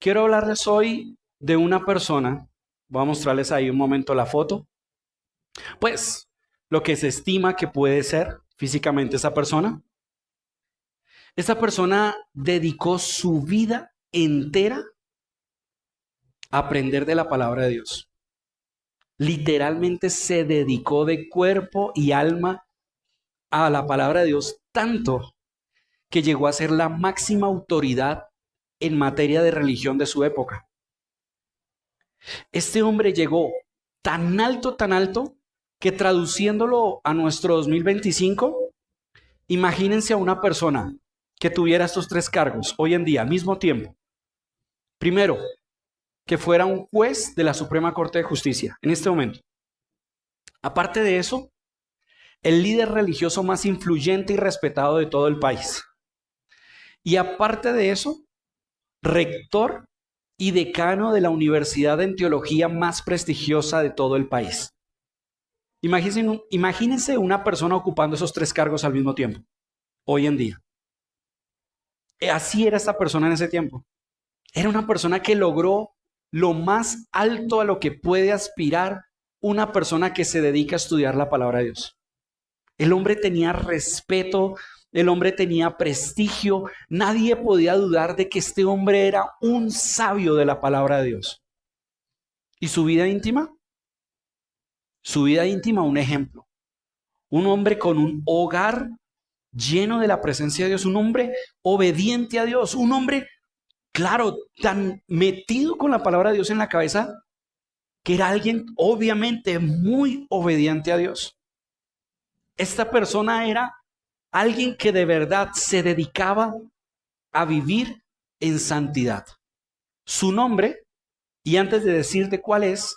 Quiero hablarles hoy de una persona. Voy a mostrarles ahí un momento la foto. Pues lo que se estima que puede ser físicamente esa persona. Esta persona dedicó su vida entera a aprender de la palabra de Dios. Literalmente se dedicó de cuerpo y alma a la palabra de Dios, tanto que llegó a ser la máxima autoridad en materia de religión de su época. Este hombre llegó tan alto, que traduciéndolo a nuestro 2025, imagínense a una persona que tuviera estos tres cargos hoy en día al mismo tiempo. Primero, que fuera un juez de la Suprema Corte de Justicia en este momento. Aparte de eso, el líder religioso más influyente y respetado de todo el país. Y aparte de eso, rector y decano de la universidad en teología más prestigiosa de todo el país. Imagínense una persona ocupando esos tres cargos al mismo tiempo, hoy en día. Así era esta persona en ese tiempo. Era una persona que logró lo más alto a lo que puede aspirar una persona que se dedica a estudiar la palabra de Dios. El hombre tenía respeto, el hombre tenía prestigio. Nadie podía dudar de que este hombre era un sabio de la palabra de Dios. ¿Y su vida íntima? Su vida íntima, un ejemplo. Un hombre con un hogar lleno de la presencia de Dios, un hombre obediente a Dios, un hombre, claro, tan metido con la palabra de Dios en la cabeza, que era alguien obviamente muy obediente a Dios. Esta persona era alguien que de verdad se dedicaba a vivir en santidad. Su nombre, y antes de decirte cuál es,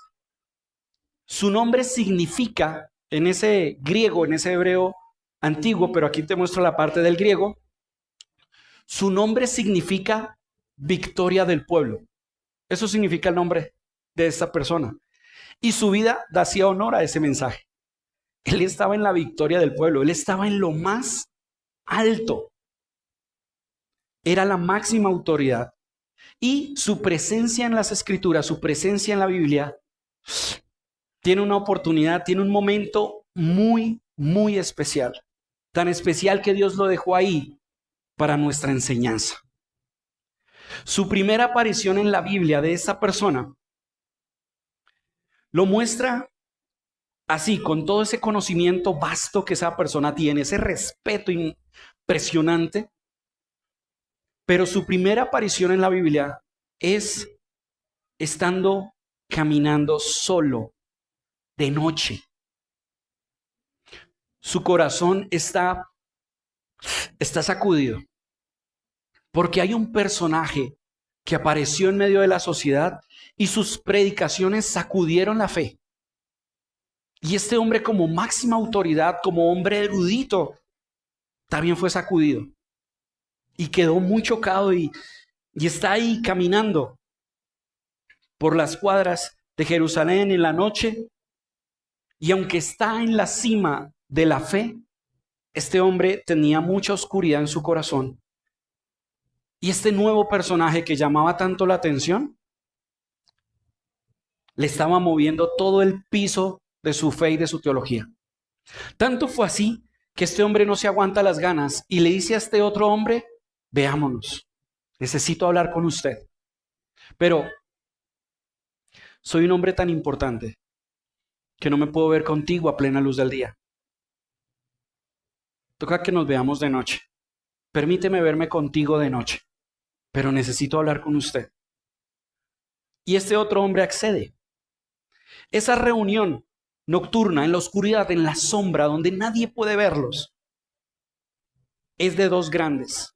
su nombre significa en ese griego, en ese hebreo antiguo, pero aquí te muestro la parte del griego, su nombre significa victoria del pueblo. Eso significa el nombre de esta persona. Y su vida hacía honor a ese mensaje. Él estaba en la victoria del pueblo, él estaba en lo más alto. Era la máxima autoridad. Y su presencia en las escrituras, su presencia en la Biblia, tiene una oportunidad, tiene un momento muy, muy especial. Tan especial que Dios lo dejó ahí para nuestra enseñanza. Su primera aparición en la Biblia de esta persona lo muestra así, con todo ese conocimiento vasto que esa persona tiene, ese respeto impresionante. Pero su primera aparición en la Biblia es estando caminando solo de noche. Su corazón está sacudido porque hay un personaje que apareció en medio de la sociedad y sus predicaciones sacudieron la fe. Y este hombre, como máxima autoridad, como hombre erudito, también fue sacudido y quedó muy chocado y está ahí caminando por las cuadras de Jerusalén en la noche. Y aunque está en la cima de la fe, este hombre tenía mucha oscuridad en su corazón. Y este nuevo personaje que llamaba tanto la atención, le estaba moviendo todo el piso de su fe y de su teología. Tanto fue así que este hombre no se aguanta las ganas y le dice a este otro hombre: veámonos, necesito hablar con usted. Pero soy un hombre tan importante que no me puedo ver contigo a plena luz del día. Toca que nos veamos de noche. Permíteme verme contigo de noche, pero necesito hablar con usted. Y este otro hombre accede. Esa reunión nocturna, en la oscuridad, en la sombra, donde nadie puede verlos, es de dos grandes.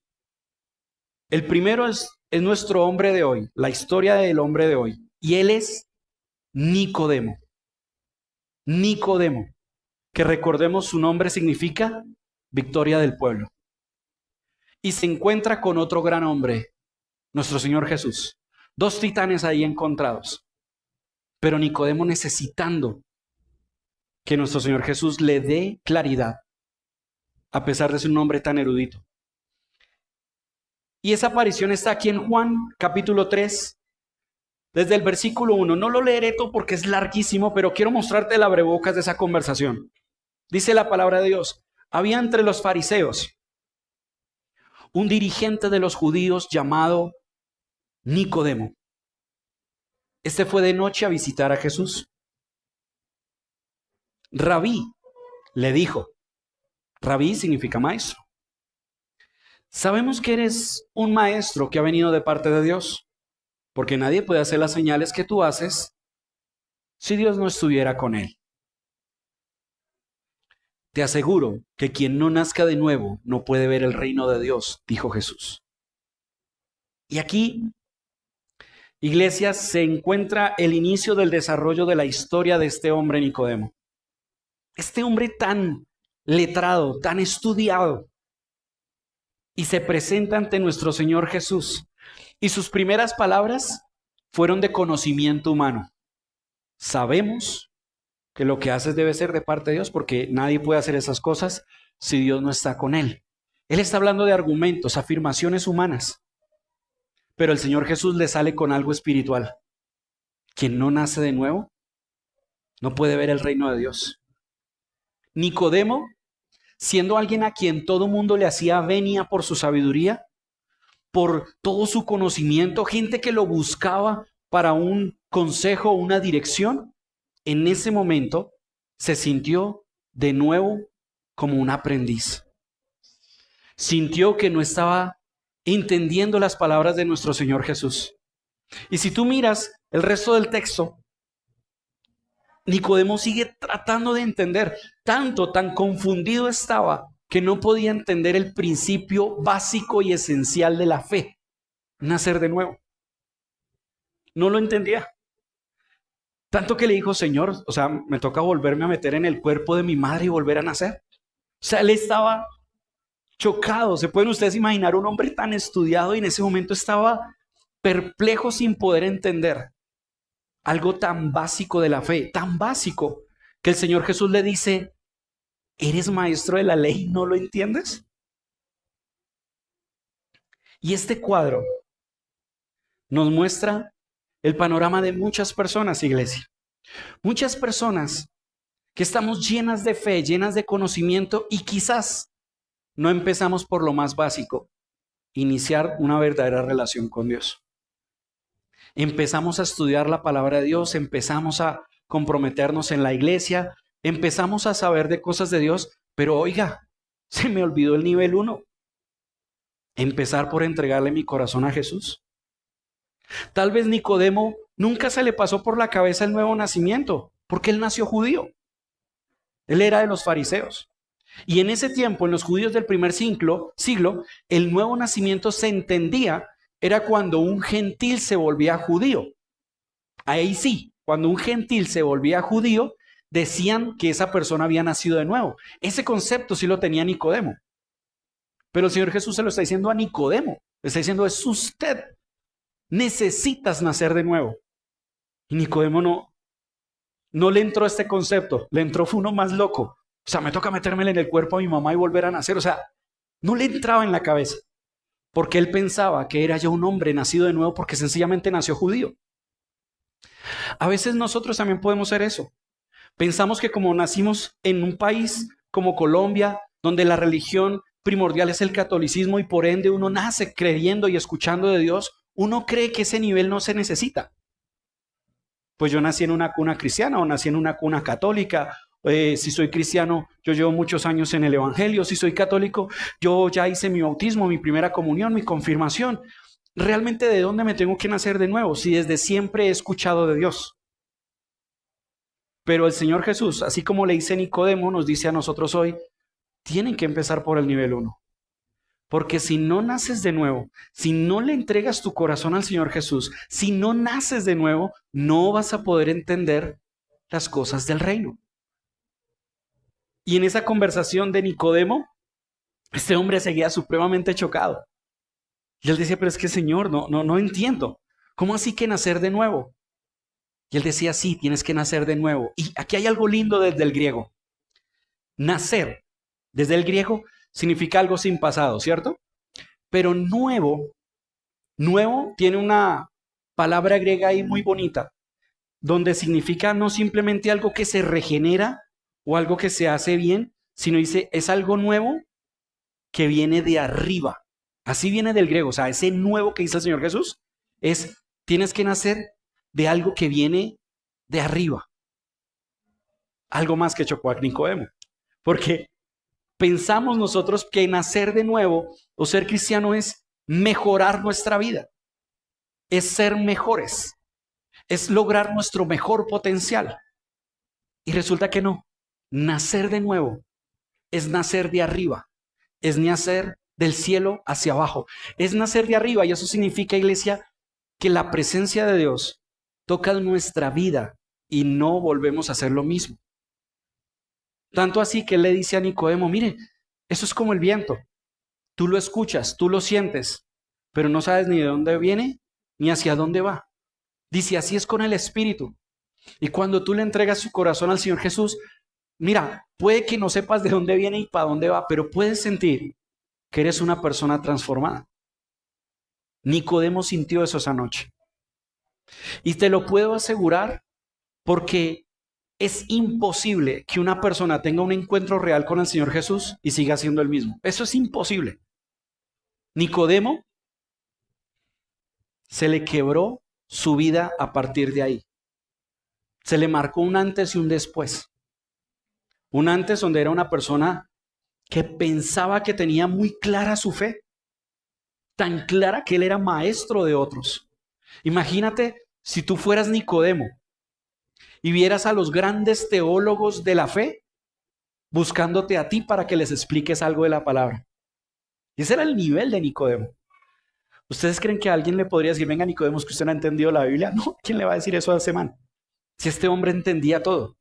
El primero es nuestro hombre de hoy, la historia del hombre de hoy. Y él es Nicodemo. Nicodemo, que recordemos su nombre significa victoria del pueblo. Y se encuentra con otro gran hombre, nuestro Señor Jesús. Dos titanes ahí encontrados. Pero Nicodemo necesitando que nuestro Señor Jesús le dé claridad, a pesar de ser un hombre tan erudito. Y esa aparición está aquí en Juan, capítulo 3, desde el versículo 1. No lo leeré todo porque es larguísimo, pero quiero mostrarte el abrebocas de esa conversación. Dice la palabra de Dios: había entre los fariseos un dirigente de los judíos llamado Nicodemo. Este fue de noche a visitar a Jesús. Rabí, le dijo. Rabí significa maestro. Sabemos que eres un maestro que ha venido de parte de Dios, porque nadie puede hacer las señales que tú haces si Dios no estuviera con él. Te aseguro que quien no nazca de nuevo no puede ver el reino de Dios, dijo Jesús. Y aquí, iglesia, se encuentra el inicio del desarrollo de la historia de este hombre Nicodemo. Este hombre tan letrado, tan estudiado, y se presenta ante nuestro Señor Jesús. Y sus primeras palabras fueron de conocimiento humano. Sabemos que lo que haces debe ser de parte de Dios, porque nadie puede hacer esas cosas si Dios no está con él. Él está hablando de argumentos, afirmaciones humanas. Pero el Señor Jesús le sale con algo espiritual. Quien no nace de nuevo no puede ver el reino de Dios. Nicodemo, siendo alguien a quien todo mundo le hacía venia por su sabiduría, por todo su conocimiento, gente que lo buscaba para un consejo, una dirección, en ese momento se sintió de nuevo como un aprendiz. Sintió que no estaba entendiendo las palabras de nuestro Señor Jesús. Y si tú miras el resto del texto, Nicodemo sigue tratando de entender. Tan confundido estaba que no podía entender el principio básico y esencial de la fe: nacer de nuevo. No lo entendía. Tanto que le dijo: Señor, o sea, me toca volverme a meter en el cuerpo de mi madre y volver a nacer. O sea, él estaba chocado. ¿Se pueden ustedes imaginar un hombre tan estudiado y en ese momento estaba perplejo sin poder entender algo tan básico de la fe, tan básico, que el Señor Jesús le dice: ¿eres maestro de la ley y no lo entiendes? Y este cuadro nos muestra el panorama de muchas personas, iglesia. Muchas personas que estamos llenas de fe, llenas de conocimiento, y quizás no empezamos por lo más básico: iniciar una verdadera relación con Dios. Empezamos a estudiar la palabra de Dios, empezamos a comprometernos en la iglesia, empezamos a saber de cosas de Dios, pero oiga, se me olvidó el nivel 1. Empezar por entregarle mi corazón a Jesús. Tal vez Nicodemo nunca se le pasó por la cabeza el nuevo nacimiento, porque él nació judío. Él era de los fariseos. Y en ese tiempo, en los judíos del primer siglo, el nuevo nacimiento se entendía era cuando un gentil se volvía judío. Ahí sí, cuando un gentil se volvía judío, decían que esa persona había nacido de nuevo. Ese concepto sí lo tenía Nicodemo. Pero el Señor Jesús se lo está diciendo a Nicodemo. Le está diciendo: es usted. Necesitas nacer de nuevo. Y Nicodemo no le entró este concepto. Le entró fue uno más loco. O sea, me toca metérmele en el cuerpo a mi mamá y volver a nacer. O sea, no le entraba en la cabeza. Porque él pensaba que era ya un hombre nacido de nuevo porque sencillamente nació judío. A veces nosotros también podemos ser eso. Pensamos que como nacimos en un país como Colombia, donde la religión primordial es el catolicismo y por ende uno nace creyendo y escuchando de Dios, uno cree que ese nivel no se necesita. Pues yo nací en una cuna cristiana o nací en una cuna católica. Si soy cristiano, yo llevo muchos años en el evangelio. Si soy católico, yo ya hice mi bautismo, mi primera comunión, mi confirmación. ¿Realmente de dónde me tengo que nacer de nuevo? Si desde siempre he escuchado de Dios. Pero el Señor Jesús, así como le dice Nicodemo, nos dice a nosotros hoy: tienen que empezar por el nivel 1. Porque si no naces de nuevo, si no le entregas tu corazón al Señor Jesús, si no naces de nuevo, no vas a poder entender las cosas del reino. Y en esa conversación de Nicodemo, este hombre seguía supremamente chocado. Y él decía: pero es que, Señor, no entiendo. ¿Cómo así que nacer de nuevo? Y él decía: sí, tienes que nacer de nuevo. Y aquí hay algo lindo desde el griego. Nacer, desde el griego, significa algo sin pasado, ¿cierto? Pero nuevo tiene una palabra griega ahí muy bonita, donde significa no simplemente algo que se regenera o algo que se hace bien, sino dice, es algo nuevo que viene de arriba. Así viene del griego, o sea, ese nuevo que dice el Señor Jesús es, tienes que nacer de algo que viene de arriba. Algo más que chocó a Nicodemo, porque pensamos nosotros que nacer de nuevo o ser cristiano es mejorar nuestra vida, es ser mejores, es lograr nuestro mejor potencial. Y resulta que no. Nacer de nuevo es nacer de arriba, es nacer del cielo hacia abajo, es nacer de arriba. Y eso significa, iglesia, que la presencia de Dios toca nuestra vida y no volvemos a hacer lo mismo. Tanto así que él le dice a Nicodemo, mire, eso es como el viento. Tú lo escuchas, tú lo sientes, pero no sabes ni de dónde viene ni hacia dónde va. Dice, así es con el Espíritu. Y cuando tú le entregas su corazón al Señor Jesús, mira, puede que no sepas de dónde viene y para dónde va, pero puedes sentir que eres una persona transformada. Nicodemo sintió eso esa noche. Y te lo puedo asegurar porque es imposible que una persona tenga un encuentro real con el Señor Jesús y siga siendo el mismo. Eso es imposible. Nicodemo se le quebró su vida a partir de ahí. Se le marcó un antes y un después. Un antes donde era una persona que pensaba que tenía muy clara su fe. Tan clara que él era maestro de otros. Imagínate si tú fueras Nicodemo y vieras a los grandes teólogos de la fe buscándote a ti para que les expliques algo de la palabra. Y ese era el nivel de Nicodemo. ¿Ustedes creen que alguien le podría decir, venga Nicodemo, es que usted no ha entendido la Biblia? No, ¿quién le va a decir eso a ese man? Si este hombre entendía todo.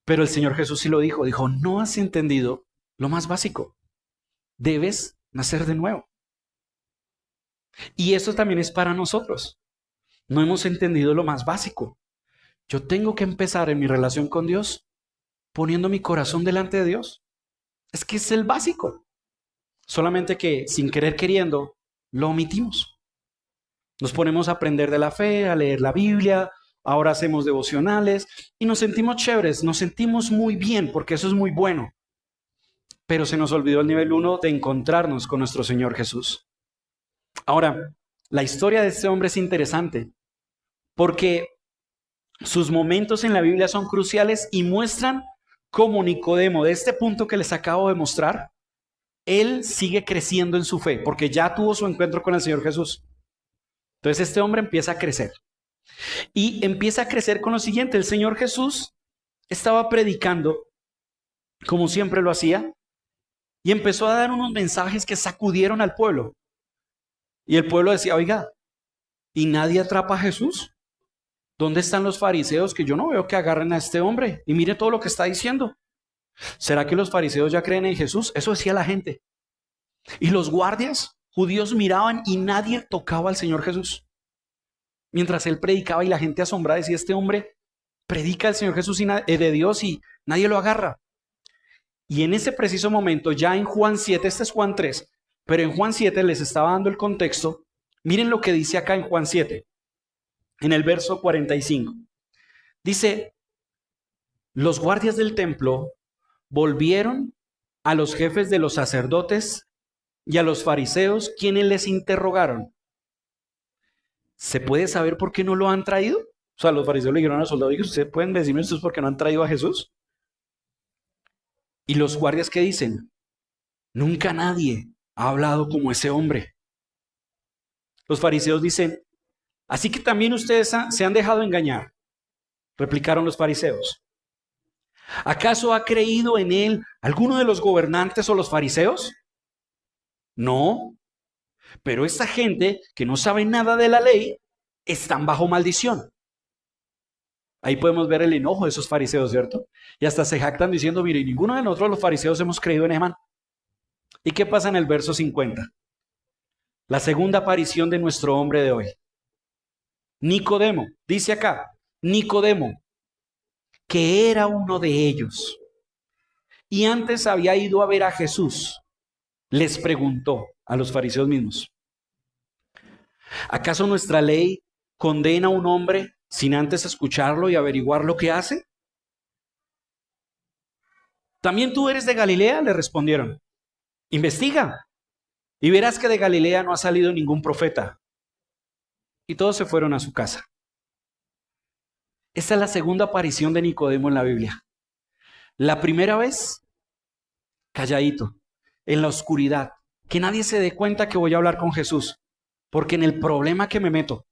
Pero el Señor Jesús sí lo dijo, no has entendido lo más básico. Debes nacer de nuevo. Y eso también es para nosotros. No hemos entendido lo más básico. Yo tengo que empezar en mi relación con Dios poniendo mi corazón delante de Dios. Es que es el básico. Solamente que sin querer queriendo lo omitimos. Nos ponemos a aprender de la fe, a leer la Biblia, ahora hacemos devocionales y nos sentimos chéveres, nos sentimos muy bien porque eso es muy bueno. Pero se nos olvidó el nivel 1 de encontrarnos con nuestro Señor Jesús. Ahora, la historia de este hombre es interesante porque sus momentos en la Biblia son cruciales y muestran cómo Nicodemo, de este punto que les acabo de mostrar, él sigue creciendo en su fe porque ya tuvo su encuentro con el Señor Jesús. Entonces este hombre empieza a crecer. Y empieza a crecer con lo siguiente. El Señor Jesús estaba predicando, como siempre lo hacía, y empezó a dar unos mensajes que sacudieron al pueblo. Y el pueblo decía, oiga, ¿y nadie atrapa a Jesús? ¿Dónde están los fariseos que yo no veo que agarren a este hombre? Y mire todo lo que está diciendo. ¿Será que los fariseos ya creen en Jesús? Eso decía la gente. Y los guardias judíos miraban y nadie tocaba al Señor Jesús. Mientras él predicaba y la gente asombrada decía, este hombre predica al Señor Jesús de Dios y nadie lo agarra. Y en ese preciso momento, ya en Juan 7, este es Juan 3, pero en Juan 7 les estaba dando el contexto. Miren lo que dice acá en Juan 7, en el verso 45. Dice, los guardias del templo volvieron a los jefes de los sacerdotes y a los fariseos, quienes les interrogaron. ¿Se puede saber por qué no lo han traído? O sea, los fariseos le dijeron a los soldados, ¿ustedes pueden decirme esto es porque no han traído a Jesús? Y los guardias, ¿qué dicen? Nunca nadie ha hablado como ese hombre. Los fariseos dicen, así que también ustedes se han dejado engañar. Replicaron los fariseos. ¿Acaso ha creído en él alguno de los gobernantes o los fariseos? No. Pero esta gente que no sabe nada de la ley están bajo maldición. Ahí podemos ver el enojo de esos fariseos, ¿cierto? Y hasta se jactan diciendo, mire, ninguno de nosotros los fariseos hemos creído en ese man. ¿Y qué pasa en el verso 50? La segunda aparición de nuestro hombre de hoy. Nicodemo, dice acá, Nicodemo, que era uno de ellos. Y antes había ido a ver a Jesús. Les preguntó a los fariseos mismos, ¿acaso nuestra ley condena a un hombre sin antes escucharlo y averiguar lo que hace? ¿También tú eres de Galilea?, le respondieron. Investiga y verás que de Galilea no ha salido ningún profeta. Y todos se fueron a su casa. Esta es la segunda aparición de Nicodemo en la Biblia. La primera vez, calladito, en la oscuridad, que nadie se dé cuenta que voy a hablar con Jesús, porque en el problema que me meto,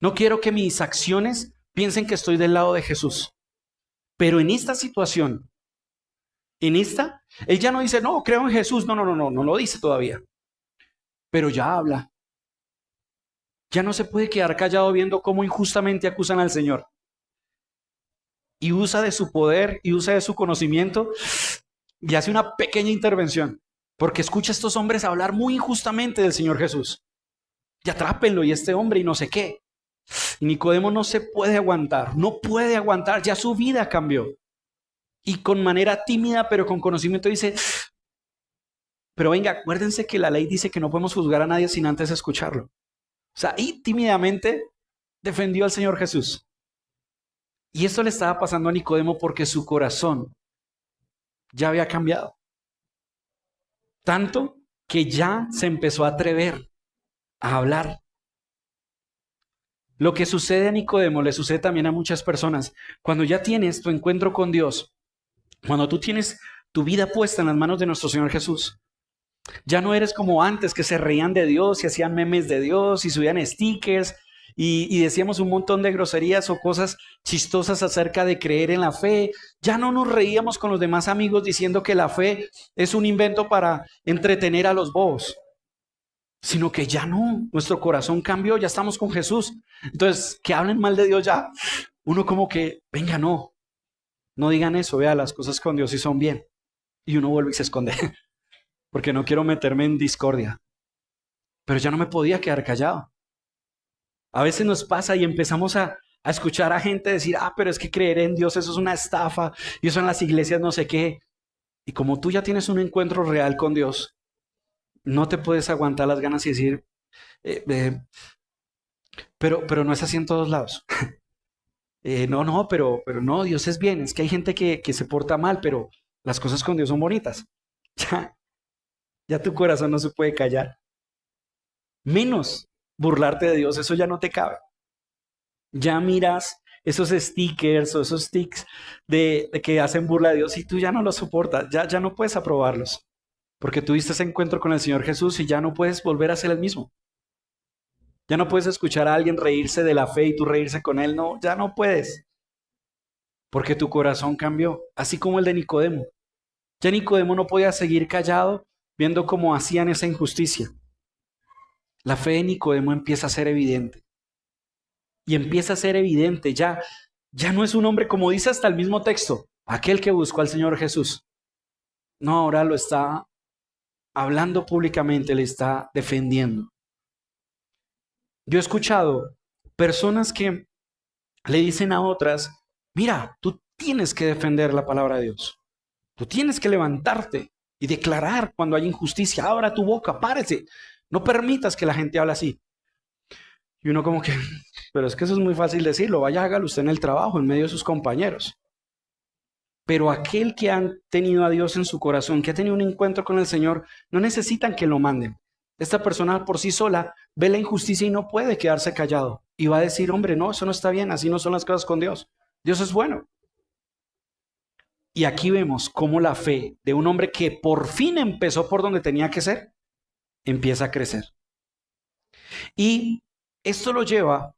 no quiero que mis acciones piensen que estoy del lado de Jesús. Pero en esta situación, él ya no dice, no, creo en Jesús, no lo dice todavía. Pero ya habla. Ya no se puede quedar callado viendo cómo injustamente acusan al Señor. Y usa de su poder y usa de su conocimiento y hace una pequeña intervención. Porque escucha a estos hombres hablar muy injustamente del Señor Jesús. Y atrápenlo y este hombre y no sé qué. Y Nicodemo no se puede aguantar, no puede aguantar, ya su vida cambió. Y con manera tímida pero con conocimiento dice, pero venga, acuérdense que la ley dice que no podemos juzgar a nadie sin antes escucharlo. O sea, y tímidamente defendió al Señor Jesús. Y esto le estaba pasando a Nicodemo porque su corazón ya había cambiado. Tanto que ya se empezó a atrever a hablar. Lo que sucede a Nicodemo le sucede también a muchas personas. Cuando ya tienes tu encuentro con Dios, cuando tú tienes tu vida puesta en las manos de nuestro Señor Jesús, ya no eres como antes, que se reían de Dios y hacían memes de Dios y subían stickers y decíamos un montón de groserías o cosas chistosas acerca de creer en la fe. Ya no nos reíamos con los demás amigos diciendo que la fe es un invento para entretener a los bobos, sino que ya no, nuestro corazón cambió, ya estamos con Jesús. Entonces, que hablen mal de Dios ya, uno como que, venga, no digan eso, vea, las cosas con Dios sí son bien. Y uno vuelve y se esconde, porque no quiero meterme en discordia. Pero ya no me podía quedar callado. A veces nos pasa y empezamos a escuchar a gente decir, pero es que creer en Dios eso es una estafa, y eso en las iglesias no sé qué. Y como tú ya tienes un encuentro real con Dios, no te puedes aguantar las ganas y decir, pero no es así en todos lados. Pero no, Dios es bien. Es que hay gente que se porta mal, pero las cosas con Dios son bonitas. Ya tu corazón no se puede callar. Menos burlarte de Dios, eso ya no te cabe. Ya miras esos stickers o esos tics de que hacen burla de Dios y tú ya no los soportas, ya no puedes aprobarlos. Porque tuviste ese encuentro con el Señor Jesús y ya no puedes volver a ser el mismo. Ya no puedes escuchar a alguien reírse de la fe y tú reírse con él. No, ya no puedes. Porque tu corazón cambió, así como el de Nicodemo. Ya Nicodemo no podía seguir callado viendo cómo hacían esa injusticia. La fe de Nicodemo empieza a ser evidente. Y empieza a ser evidente. Ya no es un hombre, como dice hasta el mismo texto, aquel que buscó al Señor Jesús. No, ahora lo está hablando públicamente, le está defendiendo. Yo he escuchado personas que le dicen a otras, mira, tú tienes que defender la palabra de Dios. Tú tienes que levantarte y declarar cuando hay injusticia. Abra tu boca, párese. No permitas que la gente hable así. Y uno como que, pero es que eso es muy fácil decirlo. Vaya, hágalo usted en el trabajo, en medio de sus compañeros. Pero aquel que ha tenido a Dios en su corazón, que ha tenido un encuentro con el Señor, no necesitan que lo manden. Esta persona por sí sola ve la injusticia y no puede quedarse callado. Y va a decir, hombre, no, eso no está bien, así no son las cosas con Dios. Dios es bueno. Y aquí vemos cómo la fe de un hombre que por fin empezó por donde tenía que ser, empieza a crecer. Y esto lo lleva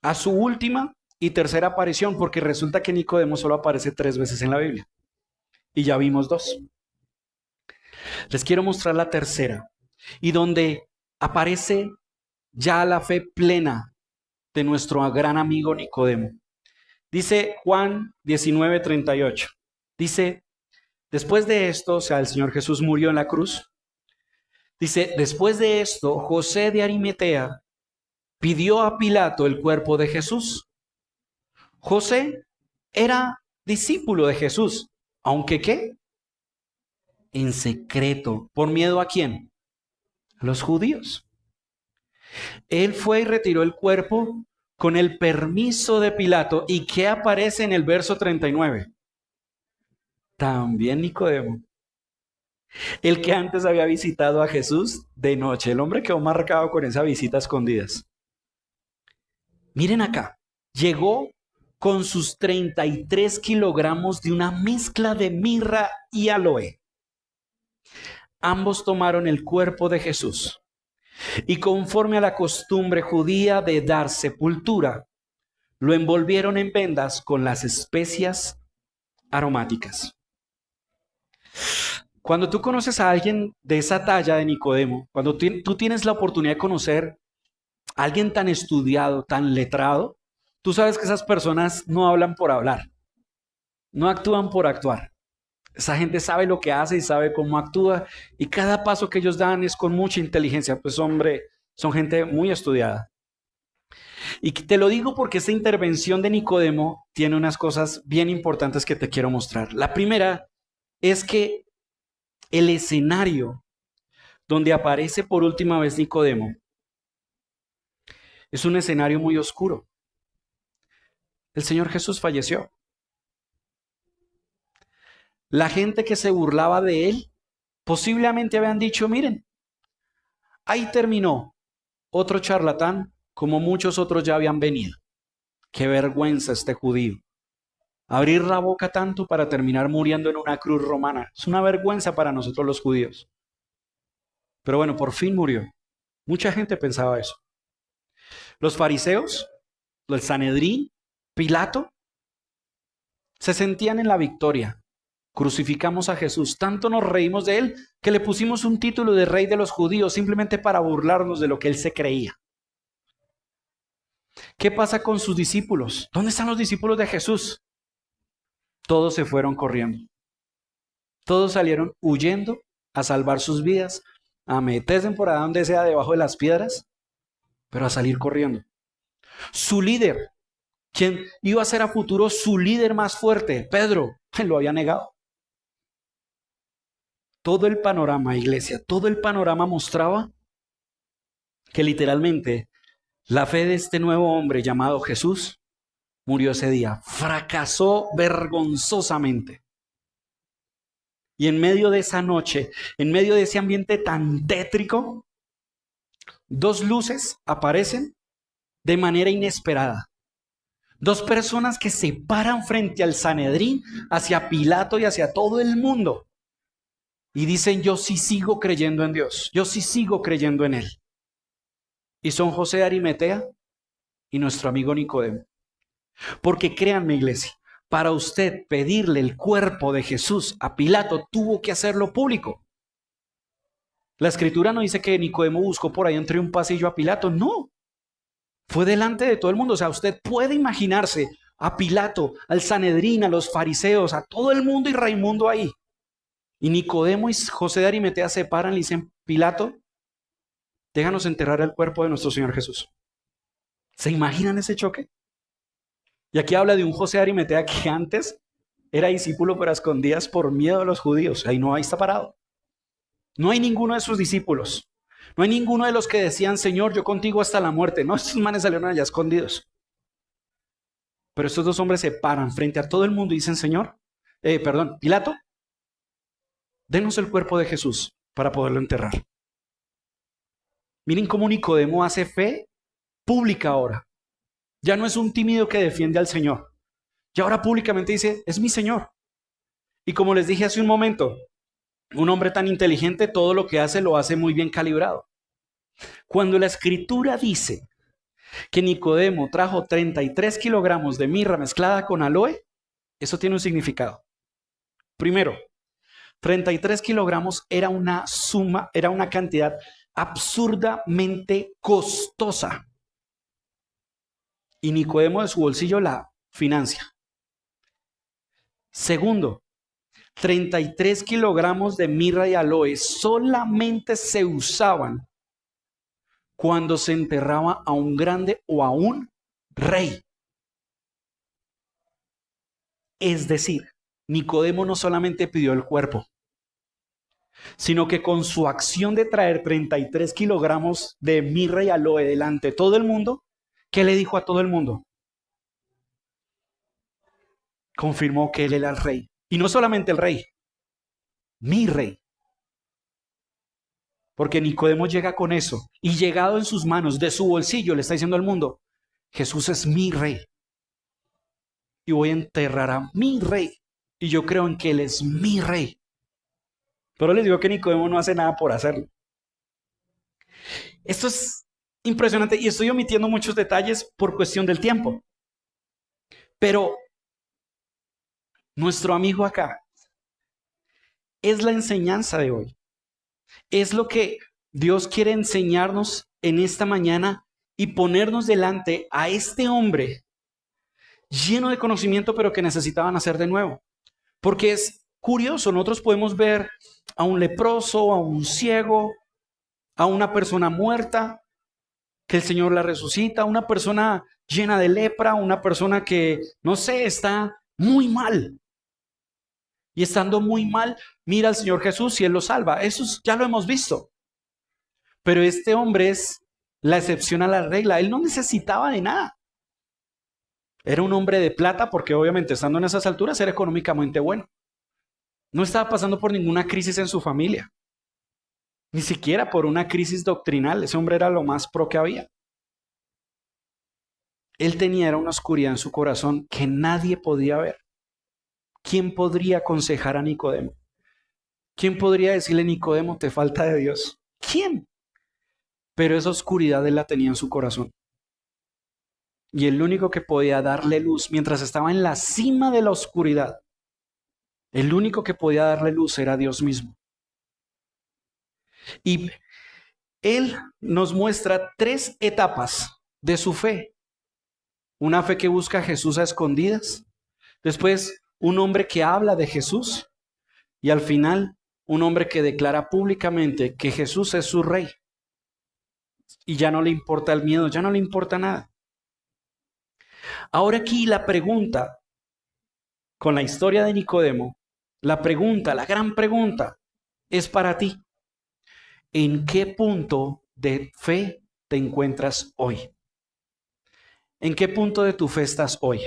a su última y tercera aparición, porque resulta que Nicodemo solo aparece 3 veces en la Biblia. Y ya vimos 2. Les quiero mostrar la tercera, y donde aparece ya la fe plena de nuestro gran amigo Nicodemo. Dice Juan 19:38. Dice, después de esto, o sea, el Señor Jesús murió en la cruz. Dice, después de esto, José de Arimatea pidió a Pilato el cuerpo de Jesús. José era discípulo de Jesús, aunque ¿qué? En secreto. ¿Por miedo a quién? A los judíos. Él fue y retiró el cuerpo con el permiso de Pilato. ¿Y qué aparece en el verso 39? También Nicodemo, el que antes había visitado a Jesús de noche. El hombre quedó marcado con esa visita a escondidas. Miren acá, llegó con sus 33 kilogramos de una mezcla de mirra y aloe. Ambos tomaron el cuerpo de Jesús y conforme a la costumbre judía de dar sepultura, lo envolvieron en vendas con las especias aromáticas. Cuando tú conoces a alguien de esa talla de Nicodemo, cuando tú tienes la oportunidad de conocer a alguien tan estudiado, tan letrado, tú sabes que esas personas no hablan por hablar, no actúan por actuar. Esa gente sabe lo que hace y sabe cómo actúa y cada paso que ellos dan es con mucha inteligencia. Pues hombre, son gente muy estudiada. Y te lo digo porque esta intervención de Nicodemo tiene unas cosas bien importantes que te quiero mostrar. La primera es que el escenario donde aparece por última vez Nicodemo es un escenario muy oscuro. El Señor Jesús falleció. La gente que se burlaba de él posiblemente habían dicho, miren, ahí terminó otro charlatán como muchos otros ya habían venido. Qué vergüenza este judío. Abrir la boca tanto para terminar muriendo en una cruz romana. Es una vergüenza para nosotros los judíos. Pero bueno, por fin murió. Mucha gente pensaba eso. Los fariseos, el Sanedrín, Pilato, se sentían en la victoria. Crucificamos a Jesús. Tanto nos reímos de él que le pusimos un título de rey de los judíos simplemente para burlarnos de lo que él se creía. ¿Qué pasa con sus discípulos? ¿Dónde están los discípulos de Jesús? Todos se fueron corriendo. Todos salieron huyendo a salvar sus vidas, a meterse por ahí donde sea debajo de las piedras, pero a salir corriendo. Su líder, quien iba a ser a futuro su líder más fuerte, Pedro, lo había negado. Todo el panorama, iglesia, todo el panorama mostraba que literalmente la fe de este nuevo hombre llamado Jesús murió ese día. Fracasó vergonzosamente. Y en medio de esa noche, en medio de ese ambiente tan tétrico, dos luces aparecen de manera inesperada. Dos personas que se paran frente al Sanedrín, hacia Pilato y hacia todo el mundo. Y dicen, yo sí sigo creyendo en Dios. Yo sí sigo creyendo en Él. Y son José de Arimatea y nuestro amigo Nicodemo. Porque créanme, iglesia, para usted pedirle el cuerpo de Jesús a Pilato, tuvo que hacerlo público. La escritura no dice que Nicodemo buscó por ahí entre un pasillo a Pilato, no. Fue delante de todo el mundo. O sea, usted puede imaginarse a Pilato, al Sanedrín, a los fariseos, a todo el mundo y Raimundo ahí. Y Nicodemo y José de Arimatea se paran y le dicen, Pilato, déjanos enterrar el cuerpo de nuestro Señor Jesús. ¿Se imaginan ese choque? Y aquí habla de un José de Arimatea que antes era discípulo pero a escondidas por miedo a los judíos. Ahí está parado. No hay ninguno de sus discípulos. No hay ninguno de los que decían, Señor, yo contigo hasta la muerte. No, estos manes salieron allá escondidos. Pero estos dos hombres se paran frente a todo el mundo y dicen, Pilato, denos el cuerpo de Jesús para poderlo enterrar. Miren cómo Nicodemo hace fe pública ahora. Ya no es un tímido que defiende al Señor. Y ahora públicamente dice, es mi Señor. Y como les dije hace un momento, un hombre tan inteligente, todo lo que hace lo hace muy bien calibrado. Cuando la escritura dice que Nicodemo trajo 33 kilogramos de mirra mezclada con aloe, eso tiene un significado. Primero, 33 kilogramos era una cantidad absurdamente costosa. Y Nicodemo de su bolsillo la financia. Segundo, 33 kilogramos de mirra y aloe solamente se usaban cuando se enterraba a un grande o a un rey. Es decir, Nicodemo no solamente pidió el cuerpo, sino que con su acción de traer 33 kilogramos de mirra y aloe delante de todo el mundo, ¿qué le dijo a todo el mundo? Confirmó que él era el rey. Y no solamente el rey, mi rey. Porque Nicodemo llega con eso y llegado en sus manos, de su bolsillo, le está diciendo al mundo, Jesús es mi rey. Y voy a enterrar a mi rey. Y yo creo en que él es mi rey. Pero les digo que Nicodemo no hace nada por hacerlo. Esto es impresionante y estoy omitiendo muchos detalles por cuestión del tiempo. Pero nuestro amigo acá es la enseñanza de hoy. Es lo que Dios quiere enseñarnos en esta mañana y ponernos delante a este hombre lleno de conocimiento, pero que necesitaba nacer de nuevo. Porque es curioso, nosotros podemos ver a un leproso, a un ciego, a una persona muerta, que el Señor la resucita, a una persona llena de lepra, una persona que, no sé, está muy mal. Y estando muy mal, mira al Señor Jesús y Él lo salva. Eso ya lo hemos visto. Pero este hombre es la excepción a la regla. Él no necesitaba de nada. Era un hombre de plata porque obviamente estando en esas alturas era económicamente bueno. No estaba pasando por ninguna crisis en su familia. Ni siquiera por una crisis doctrinal. Ese hombre era lo más pro que había. Él tenía una oscuridad en su corazón que nadie podía ver. ¿Quién podría aconsejar a Nicodemo? ¿Quién podría decirle, Nicodemo, te falta de Dios? ¿Quién? Pero esa oscuridad él la tenía en su corazón. Y el único que podía darle luz mientras estaba en la cima de la oscuridad, el único que podía darle luz era Dios mismo. Y Él nos muestra 3 etapas de su fe. Una fe que busca a Jesús a escondidas. Después, un hombre que habla de Jesús. Y al final, un hombre que declara públicamente que Jesús es su rey. Y ya no le importa el miedo, ya no le importa nada. Ahora aquí la pregunta, con la historia de Nicodemo, la pregunta, la gran pregunta, es para ti. ¿En qué punto de fe te encuentras hoy? ¿En qué punto de tu fe estás hoy?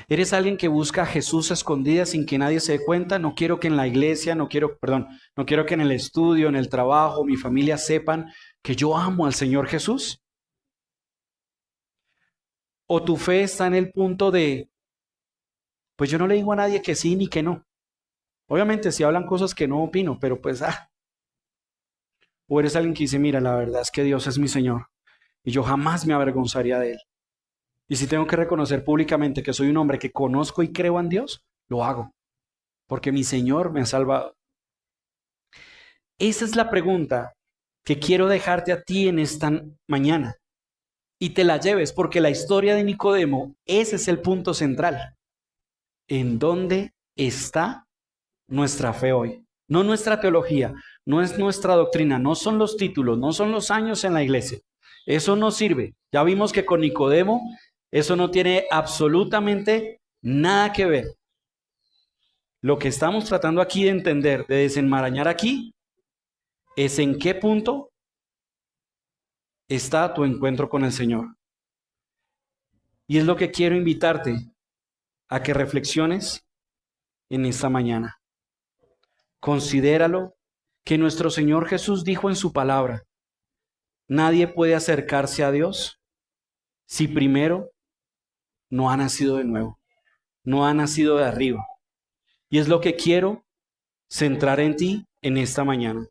¿Eres alguien que busca a Jesús a escondidas sin que nadie se dé cuenta? No quiero que en la iglesia, no quiero que en el estudio, en el trabajo, mi familia sepan que yo amo al Señor Jesús. ¿O tu fe está en el punto de, pues yo no le digo a nadie que sí ni que no? Obviamente si hablan cosas que no opino, pero pues, O eres alguien que dice, mira, la verdad es que Dios es mi Señor y yo jamás me avergonzaría de Él. Y si tengo que reconocer públicamente que soy un hombre que conozco y creo en Dios, lo hago, porque mi Señor me ha salvado. Esa es la pregunta que quiero dejarte a ti en esta mañana y te la lleves, porque la historia de Nicodemo, ese es el punto central. ¿En dónde está nuestra fe hoy? No nuestra teología, no es nuestra doctrina, no son los títulos, no son los años en la iglesia. Eso no sirve. Ya vimos que con Nicodemo eso no tiene absolutamente nada que ver. Lo que estamos tratando aquí de entender, de desenmarañar aquí, es en qué punto está tu encuentro con el Señor. Y es lo que quiero invitarte a que reflexiones en esta mañana. Considéralo que nuestro Señor Jesús dijo en su palabra, nadie puede acercarse a Dios si primero no ha nacido de nuevo, no ha nacido de arriba. Y es lo que quiero centrar en ti en esta mañana.